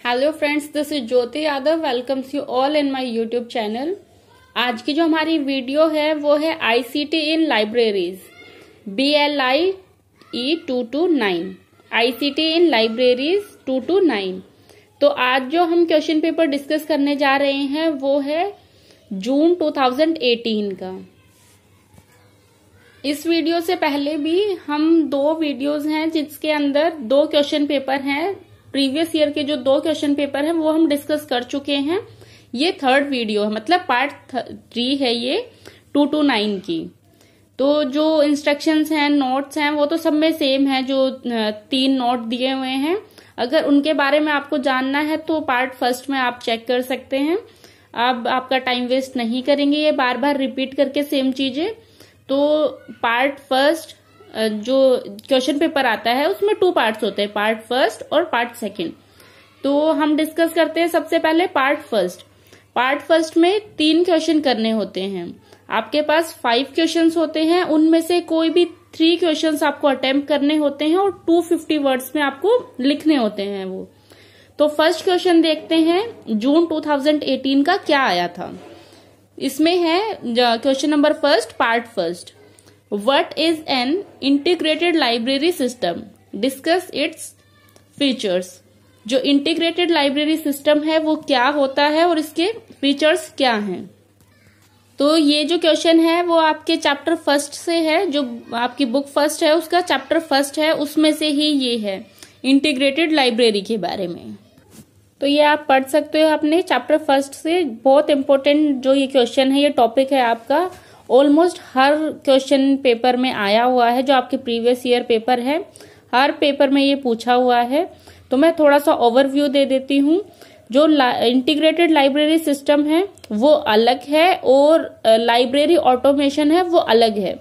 Hello friends, this is Jyoti Yadav. Welcomes you all in my YouTube channel. आज की जो हमारी वीडियो है वो है आईसीटी इन लाइब्रेरीज BLIE 229 आईसीटी इन लाइब्रेरीज 229। तो आज जो हम क्वेश्चन पेपर डिस्कस करने जा रहे हैं वो है जून 2018 का। इस वीडियो से पहले भी हम दो वीडियोस हैं जिसके अंदर दो क्वेश्चन पेपर हैं। प्रीवियस ईयर के जो दो क्वेश्चन पेपर हैं वो हम डिस्कस कर चुके हैं। ये थर्ड वीडियो है, मतलब पार्ट 3 है ये 229 की। तो जो इंस्ट्रक्शंस हैं, नोट्स हैं, वो तो सब में सेम है। जो 3 नोट दिए हुए हैं, अगर उनके बारे में आपको जानना है तो पार्ट फर्स्ट में आप चेक कर सकते हैं। अब आपका टाइम वेस्ट नहीं करेंगे ये बार बार रिपीट करके सेम चीजें। तो पार्ट फर्स्ट जो क्वेश्चन पेपर आता है उसमें 2 पार्ट्स होते हैं, पार्ट फर्स्ट और पार्ट सेकंड। तो हम डिस्कस करते हैं सबसे पहले पार्ट फर्स्ट। पार्ट फर्स्ट में 3 क्वेश्चन करने होते हैं। आपके पास 5 क्वेश्चंस होते हैं, उनमें से कोई भी 3 क्वेश्चंस आपको अटेम्प्ट करने होते हैं और 250 वर्ड्स में आपको लिखने होते हैं वो। तो फर्स्ट क्वेश्चन देखते हैं जून 2018 का क्या आया था। इसमें है question number first, part first. What is an integrated library system? Discuss its features. जो इंटीग्रेटेड लाइब्रेरी सिस्टम है वो क्या होता है और इसके फीचर्स क्या हैं। तो ये जो क्वेश्चन है वो आपके चैप्टर फर्स्ट से है, जो आपकी बुक फर्स्ट है उसका चैप्टर फर्स्ट है, उसमें से ही ये है इंटीग्रेटेड लाइब्रेरी के बारे में। तो ये आप पढ़ सकते हो अपने चैप्टर फर्स्ट से। बहुत इंपॉर्टेंट जो ये क्वेश्चन है, ये टॉपिक है आपका, ऑलमोस्ट हर क्वेश्चन पेपर में आया हुआ है। जो आपके प्रीवियस ईयर पेपर है, हर पेपर में ये पूछा हुआ है। तो मैं थोड़ा सा ओवरव्यू दे देती हूँ। जो इंटीग्रेटेड लाइब्रेरी सिस्टम है वो अलग है और लाइब्रेरी ऑटोमेशन है वो अलग है।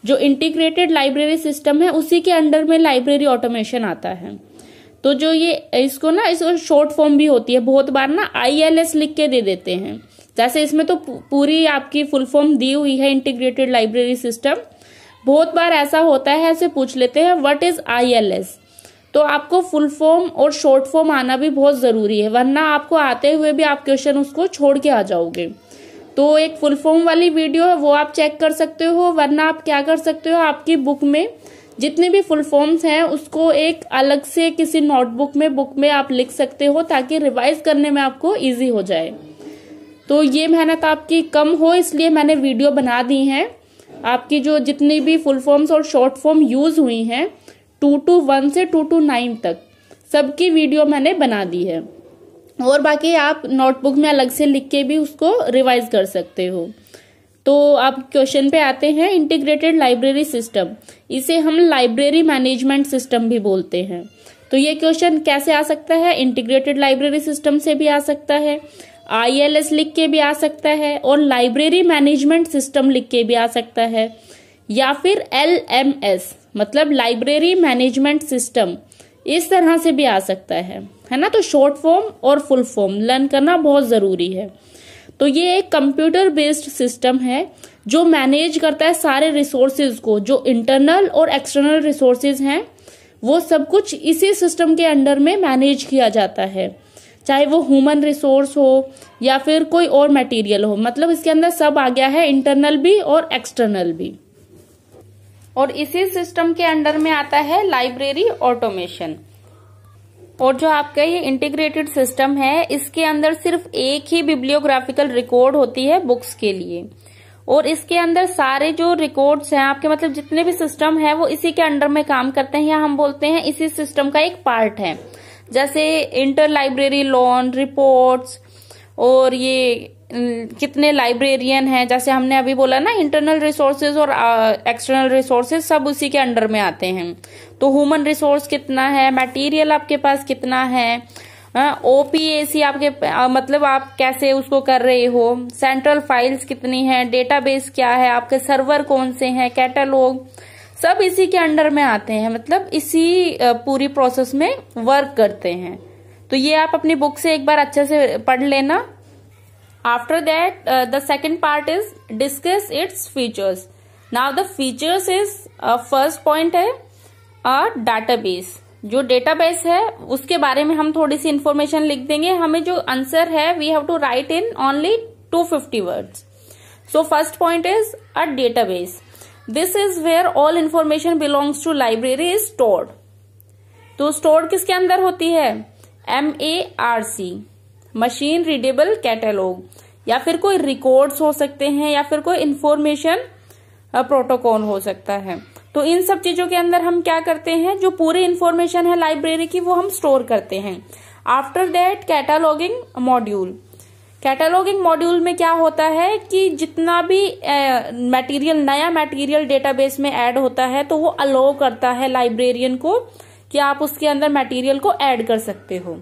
जो इंटीग्रेटेड लाइब्रेरी सिस्टम है उसी के अंडर में लाइब्रेरी ऑटोमेशन आता है। तो जो ये इसको शॉर्ट फॉर्म भी होती है, बहुत बार ना ILS लिख के दे देते हैं। जैसे इसमें तो पूरी आपकी फुल फॉर्म दी हुई है इंटीग्रेटेड लाइब्रेरी सिस्टम। बहुत बार ऐसा होता है, ऐसे पूछ लेते हैं व्हाट इज ILS। तो आपको फुल फॉर्म और शॉर्ट फॉर्म आना भी बहुत जरूरी है, वरना आपको आते हुए भी आप क्वेश्चन उसको छोड़ के आ जाओगे। तो एक फुल फॉर्म वाली वीडियो है वो आप चेक कर सकते हो, वरना आप क्या कर सकते हो, आपकी बुक में जितने भी फुल फॉर्म्स हैं उसको एक अलग से किसी नोटबुक में बुक में आप लिख सकते हो, ताकि रिवाइज करने में आपको ईजी हो जाए। तो ये मेहनत आपकी कम हो, इसलिए मैंने वीडियो बना दी है। आपकी जो जितनी भी फुल फॉर्म्स और शॉर्ट फॉर्म यूज हुई हैं 221 से 229 तक, सबकी वीडियो मैंने बना दी है। और बाकी आप नोटबुक में अलग से लिख के भी उसको रिवाइज कर सकते हो। तो अब क्वेश्चन पे आते हैं। इंटीग्रेटेड लाइब्रेरी सिस्टम, इसे हम लाइब्रेरी मैनेजमेंट सिस्टम भी बोलते हैं। तो ये क्वेश्चन कैसे आ सकता है, इंटीग्रेटेड लाइब्रेरी सिस्टम से भी आ सकता है, ILS लिख के भी आ सकता है, और लाइब्रेरी मैनेजमेंट सिस्टम लिख के भी आ सकता है, या फिर LMS मतलब लाइब्रेरी मैनेजमेंट सिस्टम, इस तरह से भी आ सकता है ना। तो शॉर्ट फॉर्म और फुल फॉर्म लर्न करना बहुत जरूरी है। तो ये एक कंप्यूटर बेस्ड सिस्टम है जो मैनेज करता है सारे रिसोर्सेज को, जो इंटरनल और एक्सटर्नल रिसोर्सेज हैं वो सब कुछ इसी सिस्टम के अंडर में मैनेज किया जाता है। चाहे वो ह्यूमन रिसोर्स हो या फिर कोई और मटेरियल हो, मतलब इसके अंदर सब आ गया है, इंटरनल भी और एक्सटर्नल भी। और इसी सिस्टम के अंडर में आता है लाइब्रेरी ऑटोमेशन। और जो आपका ये इंटीग्रेटेड सिस्टम है इसके अंदर सिर्फ एक ही बिब्लियोग्राफिकल रिकॉर्ड होती है बुक्स के लिए, और इसके अंदर सारे जो रिकॉर्ड्स हैं आपके, मतलब जितने भी सिस्टम है वो इसी के अंडर में काम करते हैं, या हम बोलते हैं इसी सिस्टम का एक पार्ट है। जैसे इंटर लाइब्रेरी लोन रिपोर्ट्स, और ये कितने लाइब्रेरियन हैं, जैसे हमने अभी बोला ना, इंटरनल रिसोर्सेज और एक्सटर्नल रिसोर्सेज सब उसी के अंडर में आते हैं। तो ह्यूमन रिसोर्स कितना है, मटेरियल आपके पास कितना है, OPAC आपके मतलब आप कैसे उसको कर रहे हो, सेंट्रल फाइल्स कितनी है, डेटाबेस क्या है, आपके सर्वर कौन से हैं, कैटलॉग, सब इसी के अंडर में आते हैं, मतलब इसी पूरी प्रोसेस में वर्क करते हैं। तो ये आप अपनी बुक से एक बार अच्छे से पढ़ लेना। After that the second part is discuss its features. Now the features is first point है डाटाबेस। जो डेटाबेस है उसके बारे में हम थोड़ी सी इंफॉर्मेशन लिख देंगे। हमें जो आंसर है we have to write in only 250 words. So first point is a database, this is where all information belongs to library is stored. तो स्टोर्ड किसके अंदर होती है? MARC, मशीन रीडेबल कैटलॉग, या फिर कोई रिकॉर्ड्स हो सकते हैं, या फिर कोई इंफॉर्मेशन प्रोटोकॉल हो सकता है। तो इन सब चीजों के अंदर हम क्या करते हैं, जो पूरी इंफॉर्मेशन है लाइब्रेरी की वो हम स्टोर करते हैं। After that cataloguing module, cataloguing module में क्या होता है कि जितना भी मटेरियल, नया मटेरियल डेटाबेस में ऐड होता है तो वो अलाउ करता है लाइब्रेरियन को कि आप उसके अंदर मटेरियल को ऐड कर सकते हो।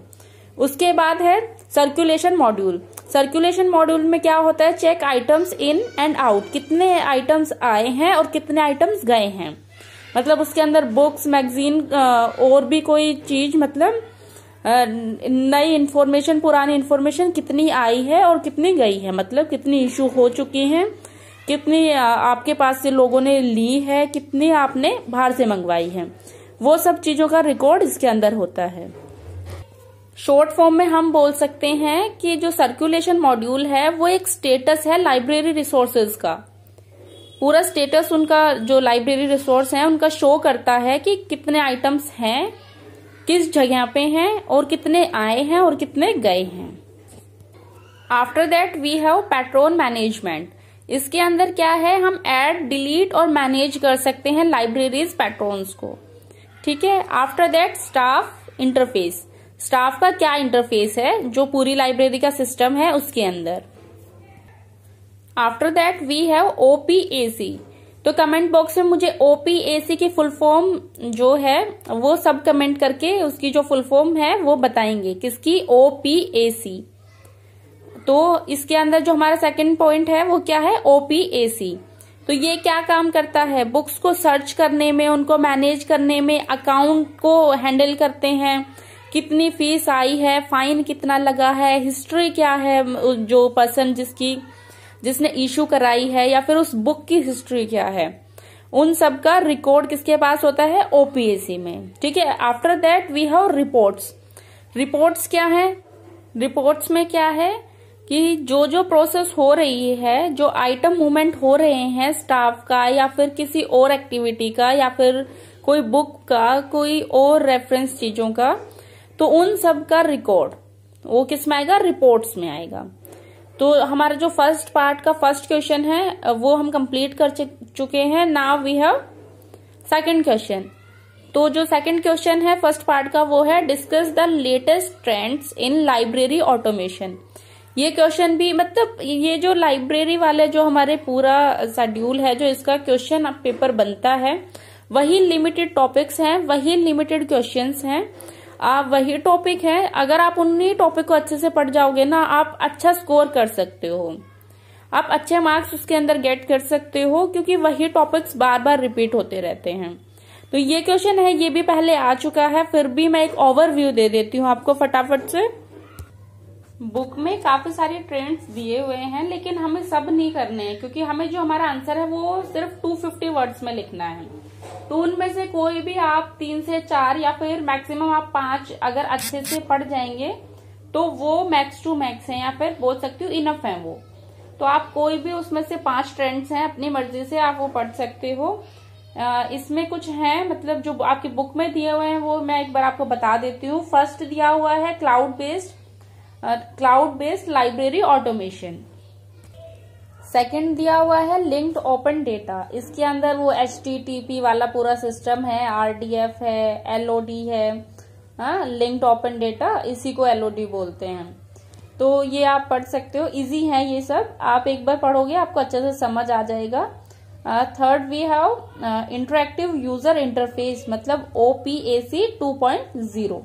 उसके बाद है सर्कुलेशन मॉड्यूल। सर्कुलेशन मॉड्यूल में क्या होता है, check items in and out, कितने आइटम्स आए हैं और कितने आइटम्स गए हैं। मतलब उसके अंदर बुक्स, मैगजीन और भी कोई चीज, मतलब नई इंफॉर्मेशन, पुरानी इंफॉर्मेशन कितनी आई है और कितनी गई है, मतलब कितनी इशू हो चुकी हैं, कितनी आपके पास से लोगों ने ली है, कितनी आपने बाहर से मंगवाई है, वो सब चीजों का रिकॉर्ड इसके अंदर होता है। शॉर्ट फॉर्म में हम बोल सकते हैं कि जो सर्कुलेशन मॉड्यूल है वो एक स्टेटस है लाइब्रेरी रिसोर्सेज का। पूरा स्टेटस उनका, जो लाइब्रेरी रिसोर्स है उनका शो करता है कि कितने आइटम्स हैं, किस जगह पे हैं, और कितने आए हैं और कितने गए हैं। After that we have patron management. इसके अंदर क्या है, हम ऐड, डिलीट और मैनेज कर सकते हैं लाइब्रेरीज पैट्रॉन्स को। ठीक है। After that staff interface, staff का क्या इंटरफेस है जो पूरी लाइब्रेरी का सिस्टम है उसके अंदर। After that we have OPAC। तो कमेंट बॉक्स में मुझे OPAC की फुल फॉर्म जो है वो सब कमेंट करके उसकी जो फुल फॉर्म है वो बताएंगे, किसकी, OPAC। तो इसके अंदर जो हमारा सेकंड पॉइंट है वो क्या है, OPAC। तो ये क्या काम करता है, बुक्स को सर्च करने में, उनको मैनेज करने में, अकाउंट को हैंडल करते हैं, कितनी फीस आई है, फाइन कितना लगा है, हिस्ट्री क्या है, जो पर्सन जिसने इशू कराई है, या फिर उस बुक की हिस्ट्री क्या है, उन सब का रिकॉर्ड किसके पास होता है, OPAC में। ठीक है। After that we have reports. Reports क्या है, रिपोर्ट्स में क्या है कि जो प्रोसेस हो रही है, जो आइटम मूवमेंट हो रहे हैं स्टाफ का, या फिर किसी और एक्टिविटी का, या फिर कोई बुक का, कोई और रेफरेंस चीजों का, तो उन सब का रिकॉर्ड वो किस में आएगा, रिपोर्ट्स में आएगा। तो हमारा जो फर्स्ट पार्ट का फर्स्ट क्वेश्चन है वो हम कंप्लीट कर चुके हैं। Now we have second question. तो जो सेकंड क्वेश्चन है फर्स्ट पार्ट का वो है discuss the latest trends in library automation. ये क्वेश्चन भी, मतलब ये जो लाइब्रेरी वाले जो हमारे पूरा शेड्यूल है, जो इसका क्वेश्चन पेपर बनता है, वही लिमिटेड टॉपिक्स हैं, वही लिमिटेड क्वेश्चंस हैं, वही टॉपिक है। अगर आप उन्हीं टॉपिक को अच्छे से पढ़ जाओगे ना, आप अच्छा स्कोर कर सकते हो, आप अच्छे मार्क्स उसके अंदर गेट कर सकते हो, क्योंकि वही टॉपिक्स बार बार रिपीट होते रहते हैं। तो ये क्वेश्चन है, ये भी पहले आ चुका है, फिर भी मैं एक ओवरव्यू दे देती हूँ आपको फटाफट से। बुक में काफी सारे ट्रेंड्स दिए हुए हैं, लेकिन हमें सब नहीं करने हैं, क्योंकि हमें जो हमारा आंसर है वो सिर्फ 250 वर्ड्स में लिखना है। तो उनमें से कोई भी आप 3 से 4 या फिर मैक्सिमम आप 5 अगर अच्छे से पढ़ जाएंगे तो वो मैक्स टू मैक्स है, या फिर बोल सकती हूँ इनफ है वो। तो आप कोई भी उसमें से 5 ट्रेंड्स हैं, अपनी मर्जी से आप वो पढ़ सकते हो। इसमें कुछ है, मतलब जो आपकी बुक में दिए हुए हैं वो मैं एक बार आपको बता देती हूँ। फर्स्ट दिया हुआ है cloud based library automation. Second दिया हुआ है लिंक्ड ओपन डेटा। इसके अंदर वो HTTP वाला पूरा सिस्टम है, RDF है, LOD है, लिंक्ड ओपन डेटा, इसी को LOD बोलते हैं। तो ये आप पढ़ सकते हो, इजी है ये सब, आप एक बार पढ़ोगे आपको अच्छे से समझ आ जाएगा। Third we have interactive user interface, मतलब OPAC 2.0।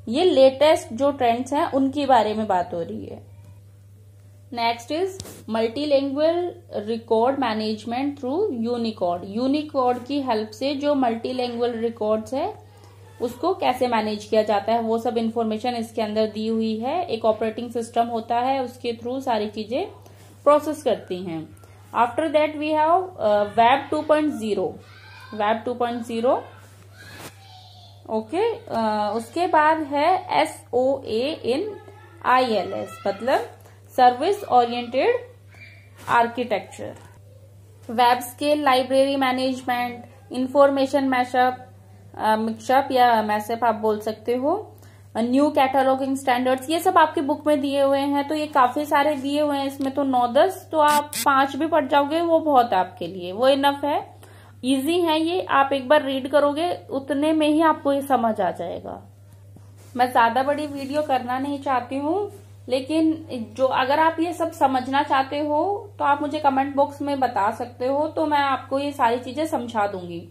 ये लेटेस्ट जो ट्रेंड्स हैं उनके बारे में बात हो रही है। Next is multilanguage record management through Unicode. Unicode की हेल्प से जो मल्टीलैंग्वेज रिकॉर्ड्स है उसको कैसे मैनेज किया जाता है, वो सब इंफॉर्मेशन इसके अंदर दी हुई है। एक ऑपरेटिंग सिस्टम होता है, उसके थ्रू सारी चीजें प्रोसेस करती हैं। After that we have web 2.0। Web 2.0 okay. उसके बाद है SOA इन ILS, मतलब service oriented architecture. Web scale library management, information mixup या मैसअप आप बोल सकते हो, न्यू कैटलॉगिंग स्टैंडर्ड्स, ये सब आपकी बुक में दिए हुए हैं। तो ये काफी सारे दिए हुए हैं, इसमें तो 9-10, तो आप 5 भी पढ़ जाओगे वो बहुत है आपके लिए, वो इनफ है। इजी है ये, आप एक बार रीड करोगे उतने में ही आपको ये समझ आ जाएगा। मैं ज्यादा बड़ी वीडियो करना नहीं चाहती हूँ, लेकिन जो अगर आप ये सब समझना चाहते हो तो आप मुझे कमेंट बॉक्स में बता सकते हो, तो मैं आपको ये सारी चीजें समझा दूंगी।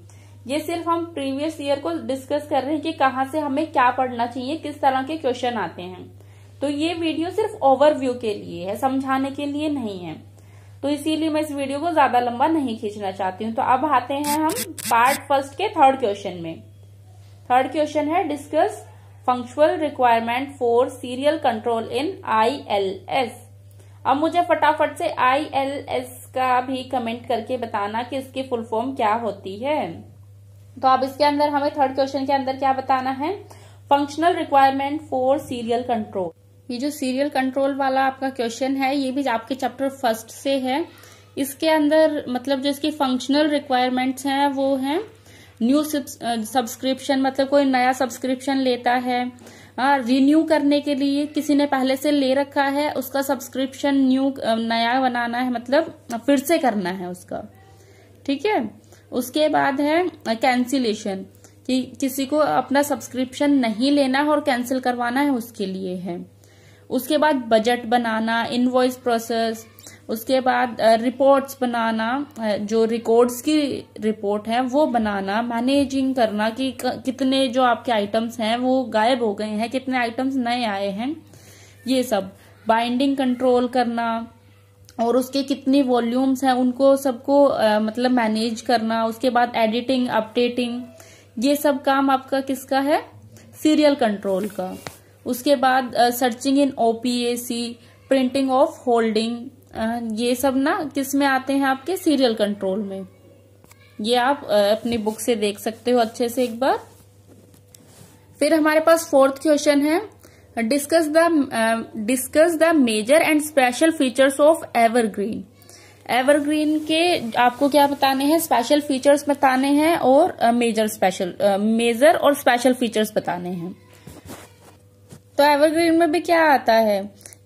ये सिर्फ हम प्रीवियस ईयर को डिस्कस कर रहे हैं कि कहाँ से हमें क्या पढ़ना चाहिए, किस तरह के क्वेश्चन आते हैं। तो ये वीडियो सिर्फ ओवरव्यू के लिए है, समझाने के लिए नहीं है। तो इसीलिए मैं इस वीडियो को ज्यादा लंबा नहीं खींचना चाहती हूँ। तो अब आते हैं हम पार्ट फर्स्ट के थर्ड क्वेश्चन में। थर्ड क्वेश्चन है discuss functional requirement for serial control in ILS। अब मुझे फटाफट से ILS का भी कमेंट करके बताना कि इसकी फुल फॉर्म क्या होती है। तो अब इसके अंदर हमें थर्ड क्वेश्चन के अंदर क्या बताना है, functional requirement for serial control. ये जो सीरियल कंट्रोल वाला आपका क्वेश्चन है ये भी आपके चैप्टर फर्स्ट से है। इसके अंदर मतलब जो इसकी फंक्शनल रिक्वायरमेंट्स हैं वो हैं न्यू सब्सक्रिप्शन, मतलब कोई नया सब्सक्रिप्शन लेता है, रिन्यू करने के लिए किसी ने पहले से ले रखा है उसका सब्सक्रिप्शन नया बनाना है, मतलब फिर से करना है उसका, ठीक है। उसके बाद है कैंसिलेशन, कि किसी को अपना सब्सक्रिप्शन नहीं लेना है और कैंसिल करवाना है, उसके लिए है। उसके बाद बजट बनाना, इनवॉइस प्रोसेस, उसके बाद रिपोर्ट्स बनाना, जो रिकॉर्ड्स की रिपोर्ट है वो बनाना, मैनेजिंग करना कि कितने जो आपके आइटम्स हैं वो गायब हो गए हैं, कितने आइटम्स नए आए हैं, ये सब। बाइंडिंग कंट्रोल करना और उसके कितनी वॉल्यूम्स हैं उनको सबको मतलब मैनेज करना। उसके बाद एडिटिंग, अपडेटिंग, ये सब काम आपका किसका है, सीरियल कंट्रोल का। उसके बाद searching in OPAC, printing of holding, ये सब ना किस में आते हैं आपके सीरियल कंट्रोल में। ये आप अपनी बुक से देख सकते हो अच्छे से एक बार। फिर हमारे पास फोर्थ क्वेश्चन है discuss the major and special features of Evergreen. Evergreen के आपको क्या बताने हैं, स्पेशल फीचर्स बताने हैं और मेजर और स्पेशल फीचर्स बताने हैं। तो एवरग्रीन में भी क्या आता है,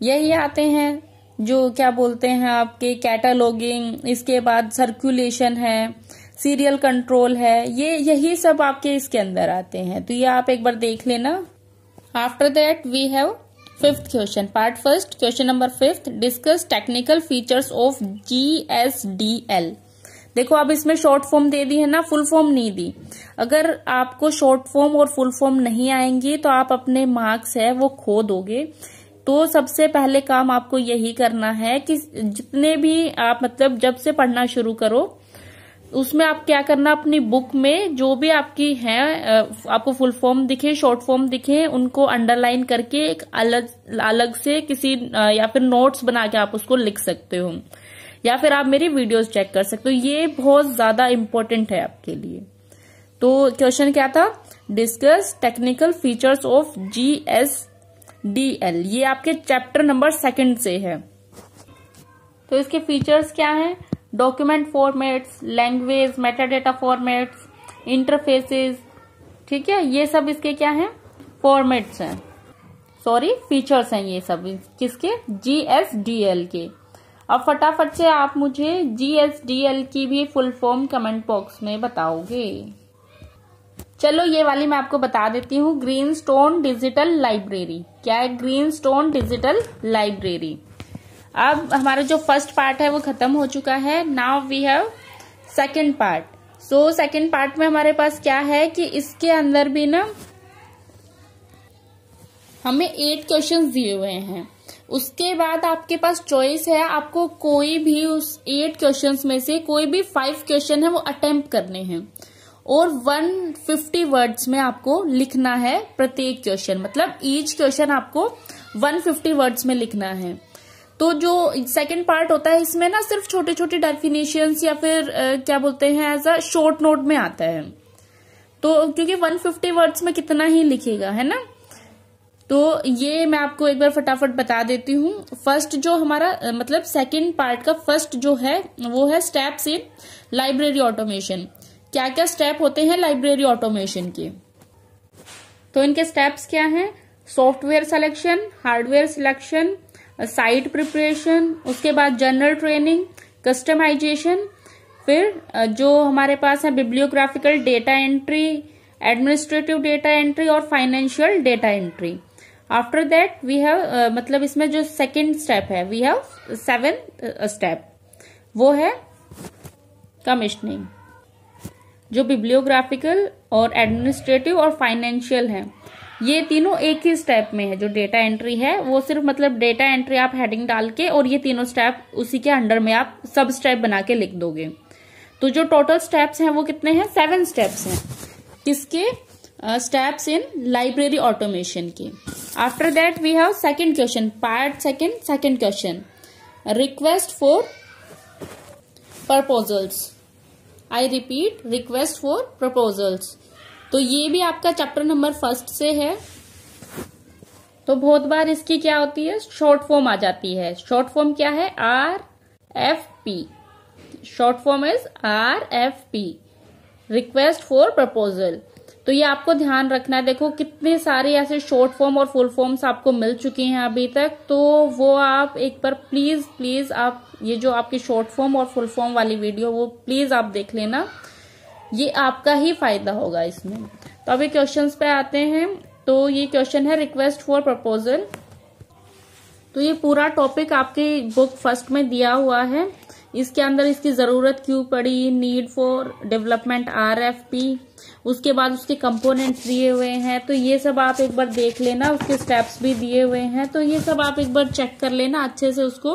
यही आते हैं जो क्या बोलते हैं आपके कैटलॉगिंग, इसके बाद सर्कुलेशन है, सीरियल कंट्रोल है, ये यही सब आपके इसके अंदर आते हैं। तो ये आप एक बार देख लेना। After that we have fifth question, part first, question number 5, discuss technical features of GSDL। देखो अब इसमें शॉर्ट फॉर्म दे दी है ना, फुल फॉर्म नहीं दी। अगर आपको शॉर्ट फॉर्म और फुल फॉर्म नहीं आएंगी तो आप अपने मार्क्स है वो खो दोगे। तो सबसे पहले काम आपको यही करना है कि जितने भी आप मतलब जब से पढ़ना शुरू करो उसमें आप क्या करना, अपनी बुक में जो भी आपकी है आपको फुल फॉर्म दिखे, शॉर्ट फॉर्म दिखे, उनको अंडरलाइन करके एक अलग से किसी या फिर नोट्स बना के आप उसको लिख सकते हो, या फिर आप मेरी वीडियोस चेक कर सकते हो। ये बहुत ज्यादा इम्पोर्टेंट है आपके लिए। तो क्वेश्चन क्या था, discuss technical features of GSDL। ये आपके चैप्टर नंबर 2 से है। तो इसके फीचर्स क्या हैं, document formats, language, metadata formats, interfaces, ठीक है, ये सब इसके क्या हैं, फॉर्मेट्स हैं, सॉरी फीचर्स हैं ये सब किसके, GSDL के। अब फटाफट से आप मुझे GSDL की भी फुल फॉर्म कमेंट बॉक्स में बताओगे। चलो ये वाली मैं आपको बता देती हूँ, ग्रीनस्टोन डिजिटल लाइब्रेरी। क्या है ग्रीनस्टोन डिजिटल लाइब्रेरी। अब हमारा जो फर्स्ट पार्ट है वो खत्म हो चुका है। Now we have second part. So second part में हमारे पास क्या है कि इसके अंदर भी ना हमें 8 क्वेश्चंस दिए हुए हैं। उसके बाद आपके पास चॉइस है, आपको कोई भी उस 8 क्वेश्चंस में से कोई भी 5 क्वेश्चन है वो अटेम्प्ट करने हैं और 150 वर्ड्स में आपको लिखना है प्रत्येक क्वेश्चन, मतलब ईच क्वेश्चन आपको 150 वर्ड्स में लिखना है। तो जो सेकंड पार्ट होता है इसमें ना सिर्फ छोटे छोटे डेफिनेशंस या फिर क्या बोलते हैं एज अ शॉर्ट नोट में आता है। तो क्योंकि 150 वर्ड्स में कितना ही लिखेगा, है ना। तो ये मैं आपको एक बार फटाफट बता देती हूँ। फर्स्ट जो हमारा मतलब सेकंड पार्ट का फर्स्ट जो है वो है स्टेप्स इन लाइब्रेरी ऑटोमेशन। क्या क्या स्टेप होते हैं लाइब्रेरी ऑटोमेशन के। तो इनके स्टेप्स क्या हैं? Software selection, hardware selection, site preparation, उसके बाद जनरल ट्रेनिंग, कस्टमाइजेशन, फिर जो हमारे पास है bibliographical data entry, administrative data entry और financial data entry. After that we have मतलब इसमें जो सेकेंड स्टेप है वी हैव 7 स्टेप, वो है कमीशनिंग। जो बिब्लियोग्राफिकल और एडमिनिस्ट्रेटिव और फाइनेंशियल है, ये तीनों एक ही स्टेप में है। जो डेटा एंट्री है वो सिर्फ मतलब डेटा एंट्री आप हेडिंग डाल के और ये तीनों स्टेप उसी के अंडर में आप सब स्टेप बना के लिख दोगे। तो जो टोटल स्टेप्स हैं वो कितने हैं? 7 स्टेप्स हैं। किसके? स्टेप्स इन लाइब्रेरी ऑटोमेशन के। After that we have second question, part second question, request for proposals. I repeat, request for proposals. तो ये भी आपका चैप्टर नंबर 1 से है। तो बहुत बार इसकी क्या होती है? शॉर्ट फॉर्म आ जाती है। शॉर्ट फॉर्म क्या है? RFP। Short form is RFP, request for proposal. तो ये आपको ध्यान रखना है। देखो कितने सारे ऐसे शॉर्ट फॉर्म और फुल फॉर्म्स आपको मिल चुके हैं अभी तक, तो वो आप एक बार प्लीज आप ये जो आपकी शॉर्ट फॉर्म और फुल फॉर्म वाली वीडियो वो प्लीज आप देख लेना, ये आपका ही फायदा होगा इसमें। तो अभी क्वेश्चंस पे आते हैं। तो ये क्वेश्चन है रिक्वेस्ट फॉर प्रपोजल। तो ये पूरा टॉपिक आपके बुक फर्स्ट में दिया हुआ है। इसके अंदर इसकी जरूरत क्यों पड़ी, नीड फॉर डेवलपमेंट RFP, उसके बाद उसके कंपोनेंट्स दिए हुए हैं। तो ये सब आप एक बार देख लेना, उसके स्टेप्स भी दिए हुए हैं। तो ये सब आप एक बार चेक कर लेना, अच्छे से उसको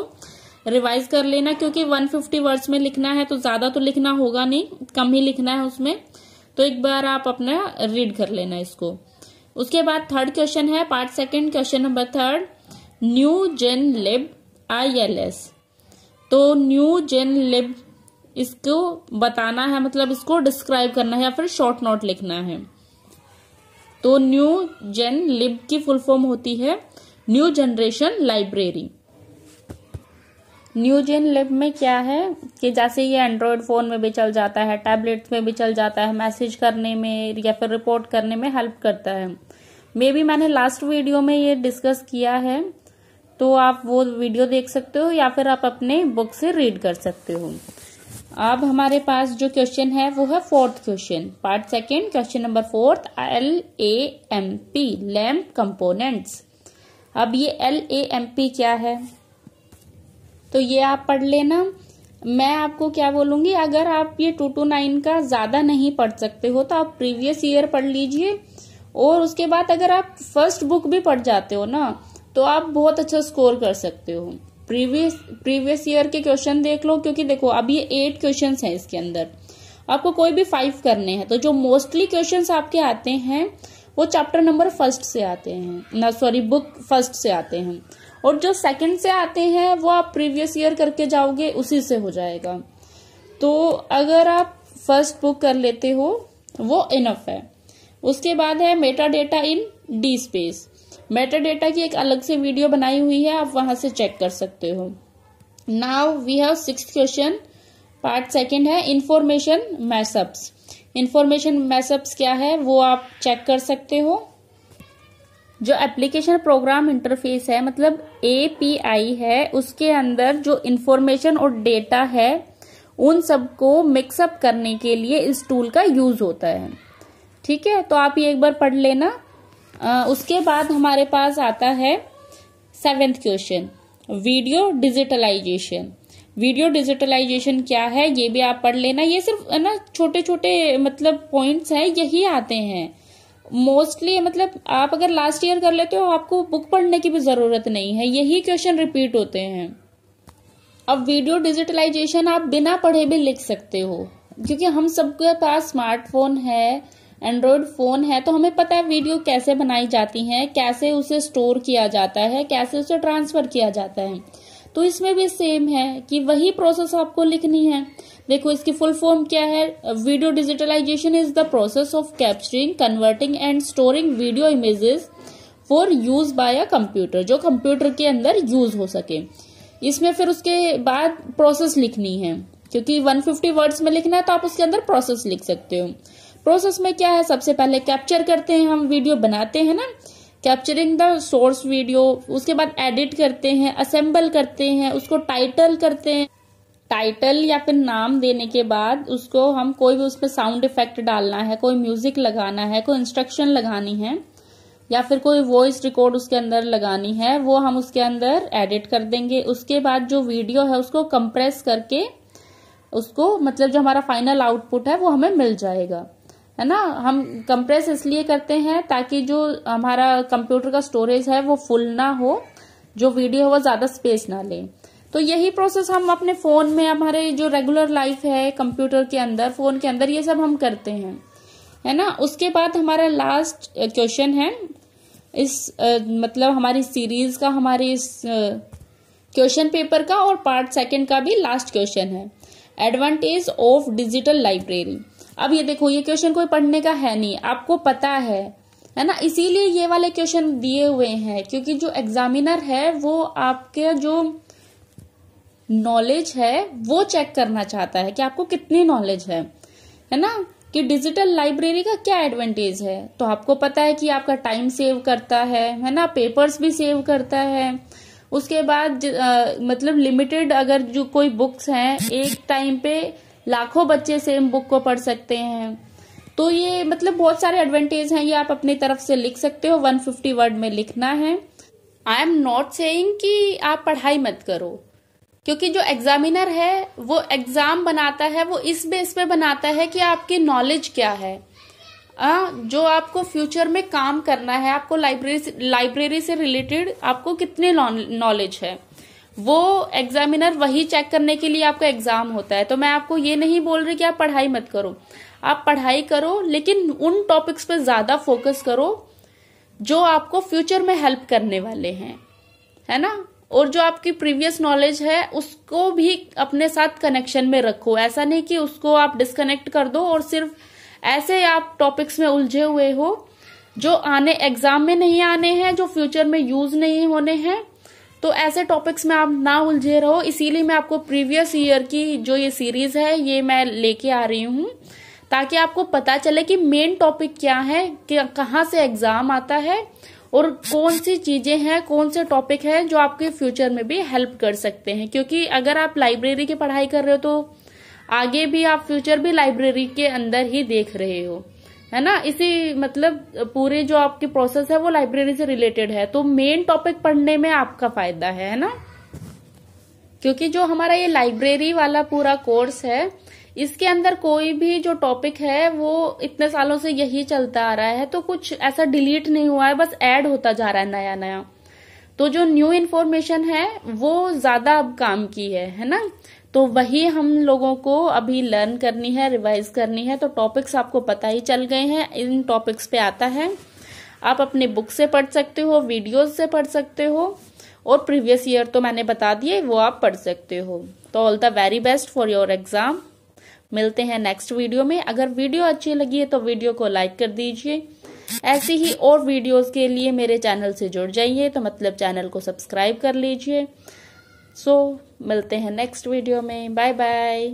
रिवाइज कर लेना, क्योंकि 150 वर्ड्स में लिखना है तो ज्यादा तो लिखना होगा नहीं, कम ही लिखना है उसमें। तो एक बार आप अपना रीड कर लेना इसको। उसके बाद थर्ड क्वेश्चन है part second, question number 3, new gen lib ILS। तो न्यू जेन लिब इसको बताना है, मतलब इसको डिस्क्राइब करना है या फिर शॉर्ट नोट लिखना है। तो न्यू जेन लिब की फुल फॉर्म होती है new generation library. New gen lib में क्या है कि जैसे ये एंड्रॉयड फोन में भी चल जाता है, टैबलेट्स में भी चल जाता है, मैसेज करने में या फिर रिपोर्ट करने में हेल्प करता है। मे बी मैंने लास्ट वीडियो में ये डिस्कस किया है, तो आप वो वीडियो देख सकते हो या फिर आप अपने बुक से रीड कर सकते हो। अब हमारे पास जो क्वेश्चन है वो है fourth question, part second, question number 4, LAMP, lamp components. अब ये LAMP क्या है तो ये आप पढ़ लेना। मैं आपको क्या बोलूंगी, अगर आप ये 2 to 9 का ज्यादा नहीं पढ़ सकते हो तो आप प्रीवियस ईयर पढ़ लीजिए, और उसके बाद अगर आप फर्स्ट बुक भी पढ़ जाते हो ना तो आप बहुत अच्छा स्कोर कर सकते हो। प्रीवियस ईयर के क्वेश्चन देख लो, क्योंकि देखो अब ये 8 क्वेश्चंस हैं इसके अंदर, आपको कोई भी 5 करने हैं। तो जो मोस्टली क्वेश्चंस आपके आते हैं वो चैप्टर नंबर 1 से आते हैं, बुक 1 से आते हैं, और जो सेकंड से आते हैं वो आप प्रीवियस ईयर करके जाओगे उसी से हो जाएगा। तो अगर आप फर्स्ट बुक कर लेते हो वो इनफ है। उसके बाद है मेटा डेटा इन डी स्पेस। मेटा डेटा की एक अलग से वीडियो बनाई हुई है, आप वहां से चेक कर सकते हो। Now we have 6th question, part second है इंफॉर्मेशन मैसअप्स। इंफॉर्मेशन मैसअप्स क्या है वो आप चेक कर सकते हो। जो एप्लीकेशन प्रोग्राम इंटरफेस है, मतलब API है, उसके अंदर जो इंफॉर्मेशन और डेटा है उन सबको मिक्सअप करने के लिए इस टूल का यूज होता है। ठीक है, तो आप ये एक बार पढ़ लेना। उसके बाद हमारे पास आता है 7th question, video digitalization. Video digitalization क्या है ये भी आप पढ़ लेना। ये सिर्फ है ना छोटे छोटे मतलब पॉइंट्स हैं, यही आते हैं मोस्टली। मतलब आप अगर लास्ट ईयर कर लेते हो आपको बुक पढ़ने की भी जरूरत नहीं है, यही क्वेश्चन रिपीट होते हैं। अब वीडियो डिजिटलाइजेशन आप बिना पढ़े भी लिख सकते हो, क्योंकि हम सबके पास स्मार्टफोन है, एंड्रॉयड फोन है, तो हमें पता है वीडियो कैसे बनाई जाती है, कैसे उसे स्टोर किया जाता है, कैसे उसे ट्रांसफर किया जाता है। तो इसमें भी सेम है कि वही प्रोसेस आपको लिखनी है। देखो इसकी फुल फॉर्म क्या है, video digitalization is the process of capturing, converting and storing video images for use by a computer, जो कंप्यूटर के अंदर यूज हो सके। इसमें फिर उसके बाद प्रोसेस लिखनी है, क्योंकि 150 वर्ड्स में लिखना है तो आप उसके अंदर प्रोसेस लिख सकते हो। प्रोसेस में क्या है, सबसे पहले कैप्चर करते हैं, हम वीडियो बनाते हैं ना, कैप्चरिंग द सोर्स वीडियो, उसके बाद एडिट करते हैं, असेंबल करते हैं, उसको टाइटल करते हैं। टाइटल या फिर नाम देने के बाद उसको हम कोई भी उसमें साउंड इफेक्ट डालना है, कोई म्यूजिक लगाना है, कोई इंस्ट्रक्शन लगानी है या फिर कोई वॉइस रिकॉर्ड उसके अंदर लगानी है, वो हम उसके अंदर एडिट कर देंगे। उसके बाद जो वीडियो है उसको कंप्रेस करके उसको मतलब जो हमारा फाइनल आउटपुट है वो हमें मिल जाएगा, है ना। हम कंप्रेस इसलिए करते हैं ताकि जो हमारा कंप्यूटर का स्टोरेज है वो फुल ना हो, जो वीडियो है वो ज्यादा स्पेस ना ले। तो यही प्रोसेस हम अपने फोन में, हमारे जो रेगुलर लाइफ है कंप्यूटर के अंदर, फोन के अंदर, ये सब हम करते हैं, है ना। उसके बाद हमारा लास्ट क्वेश्चन है इस मतलब हमारी सीरीज का, हमारे इस क्वेश्चन पेपर का और पार्ट सेकंड का भी लास्ट क्वेश्चन है, एडवांटेज ऑफ डिजिटल लाइब्रेरी। अब ये देखो, ये क्वेश्चन कोई पढ़ने का है नहीं, आपको पता है ना, इसीलिए ये वाले क्वेश्चन दिए हुए हैं, क्योंकि जो एग्जामिनर है वो आपके जो नॉलेज है वो चेक करना चाहता है कि आपको कितनी नॉलेज है ना। कि डिजिटल लाइब्रेरी का क्या एडवांटेज है, तो आपको पता है कि आपका टाइम सेव करता है ना, पेपर्स भी सेव करता है। उसके बाद मतलब लिमिटेड, अगर जो कोई बुक्स हैं, एक टाइम पे लाखों बच्चे सेम बुक को पढ़ सकते हैं। तो ये मतलब बहुत सारे एडवांटेज हैं, ये आप अपनी तरफ से लिख सकते हो, 150 वर्ड में लिखना है। आई एम नॉट सेइंग कि आप पढ़ाई मत करो, क्योंकि जो एग्जामिनर है वो एग्जाम बनाता है, वो इस बेस पे बनाता है कि आपकी नॉलेज क्या है, जो आपको फ्यूचर में काम करना है, आपको लाइब्रेरी से रिलेटेड आपको कितने नॉलेज है, वो एग्जामिनर वही चेक करने के लिए आपका एग्जाम होता है। तो मैं आपको ये नहीं बोल रही कि आप पढ़ाई मत करो, आप पढ़ाई करो, लेकिन उन टॉपिक्स पे ज्यादा फोकस करो जो आपको फ्यूचर में हेल्प करने वाले हैं, है ना। और जो आपकी प्रीवियस नॉलेज है उसको भी अपने साथ कनेक्शन में रखो, ऐसा नहीं कि उसको आप डिस्कनेक्ट कर दो और सिर्फ ऐसे आप टॉपिक्स में उलझे हुए हो जो आने एग्जाम में नहीं आने हैं, जो फ्यूचर में यूज नहीं होने हैं। तो ऐसे टॉपिक्स में आप ना उलझे रहो, इसीलिए मैं आपको प्रीवियस ईयर की जो ये सीरीज है ये मैं लेके आ रही हूँ, ताकि आपको पता चले कि मेन टॉपिक क्या है, कहाँ से एग्जाम आता है और कौन सी चीजें हैं, कौन से टॉपिक है जो आपके फ्यूचर में भी हेल्प कर सकते हैं। क्योंकि अगर आप लाइब्रेरी की पढ़ाई कर रहे हो तो आगे भी आप फ्यूचर भी लाइब्रेरी के अंदर ही देख रहे हो, है ना। इसी मतलब पूरे जो आपकी प्रोसेस है वो लाइब्रेरी से रिलेटेड है, तो मेन टॉपिक पढ़ने में आपका फायदा है ना। क्योंकि जो हमारा ये लाइब्रेरी वाला पूरा कोर्स है, इसके अंदर कोई भी जो टॉपिक है वो इतने सालों से यही चलता आ रहा है, तो कुछ ऐसा डिलीट नहीं हुआ है, बस ऐड होता जा रहा है नया नया। तो जो न्यू इन्फॉर्मेशन है वो ज्यादा अब काम की है ना। तो वही हम लोगों को अभी लर्न करनी है, रिवाइज करनी है। तो टॉपिक्स आपको पता ही चल गए हैं, इन टॉपिक्स पे आता है, आप अपने बुक से पढ़ सकते हो, वीडियोज से पढ़ सकते हो, और प्रीवियस ईयर तो मैंने बता दिए वो आप पढ़ सकते हो। तो all the very best for your exam. मिलते हैं नेक्स्ट वीडियो में। अगर वीडियो अच्छी लगी है तो वीडियो को लाइक कर दीजिए। ऐसी ही और वीडियोस के लिए मेरे चैनल से जुड़ जाइए, तो मतलब चैनल को सब्सक्राइब कर लीजिए। सो मिलते हैं नेक्स्ट वीडियो में। Bye bye.